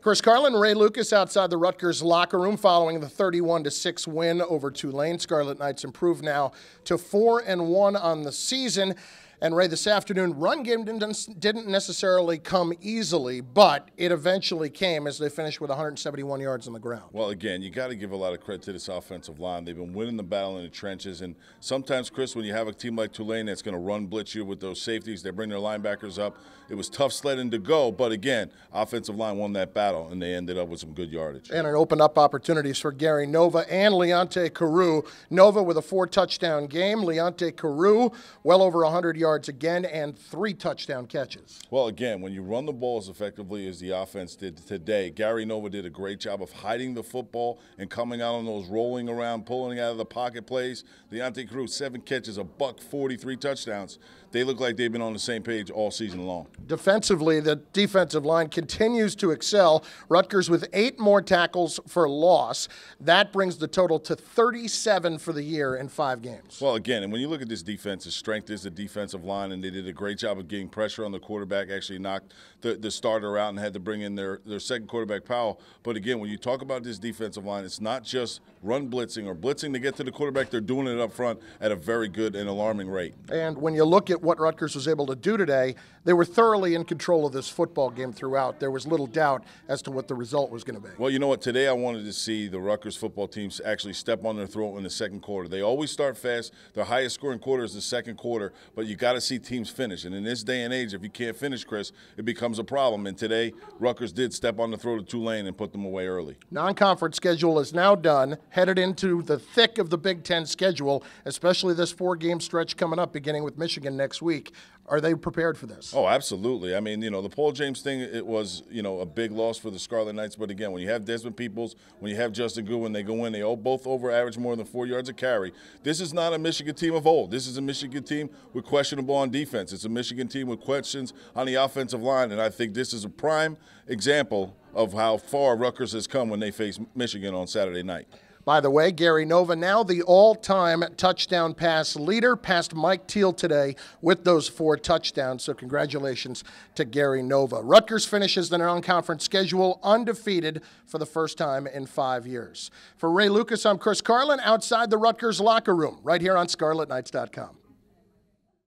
Chris Carlin, Ray Lucas outside the Rutgers locker room following the 31-6 win over Tulane. Scarlet Knights improved now to 4-1 on the season. And Ray, this afternoon, run game didn't necessarily come easily, but it eventually came as they finished with 171 yards on the ground. Well, again, you got to give a lot of credit to this offensive line. They've been winning the battle in the trenches, and sometimes, Chris, when you have a team like Tulane that's going to run blitz you with those safeties, they bring their linebackers up. It was tough sledding to go, but again, offensive line won that battle, and they ended up with some good yardage. And it opened up opportunities for Gary Nova and Leonte Carew. Nova with a 4-touchdown game. Leonte Carew well over 100 yards again and 3 touchdown catches. Well, again, when you run the ball as effectively as the offense did today, Gary Nova did a great job of hiding the football and coming out on those rolling around, pulling out of the pocket plays. Leonte Carew, 7 catches, $140, 3 touchdowns. They look like they've been on the same page all season long. Defensively, the defensive line continues to excel. Rutgers with 8 more tackles for loss. That brings the total to 37 for the year in 5 games. Well, again, and when you look at this defense, the strength is the defensive line, and they did a great job of getting pressure on the quarterback, actually knocked the starter out and had to bring in their second quarterback, Powell. But again, when you talk about this defensive line, it's not just run blitzing or blitzing to get to the quarterback. They're doing it up front at a very good and alarming rate. And when you look at what Rutgers was able to do today, they were thoroughly in control of this football game throughout. There was little doubt as to what the result was going to be. Well, you know what? Today I wanted to see the Rutgers football teams actually step on their throat in the second quarter. They always start fast. Their highest scoring quarter is the second quarter, but you got to see teams finish. And in this day and age, if you can't finish, Chris, it becomes a problem. And today, Rutgers did step on the throat of Tulane and put them away early. Non-conference schedule is now done, headed into the thick of the Big Ten schedule, especially this 4-game stretch coming up, beginning with Michigan next week. Are they prepared for this? Oh, absolutely. I mean, the Paul James thing, it was, a big loss for the Scarlet Knights. But again, when you have Desmond Peoples, when you have Justin Goodwin, they go in, they both over average more than 4 yards a carry. This is not a Michigan team of old. This is a Michigan team with questionable on defense. It's a Michigan team with questions on the offensive line, and I think this is a prime example of how far Rutgers has come when they face Michigan on Saturday night. By the way, Gary Nova now the all-time touchdown pass leader, passed Mike Teal today with those 4 touchdowns, so congratulations to Gary Nova. Rutgers finishes the non-conference schedule undefeated for the first time in 5 years. For Ray Lucas, I'm Chris Carlin outside the Rutgers locker room, right here on ScarletKnights.com.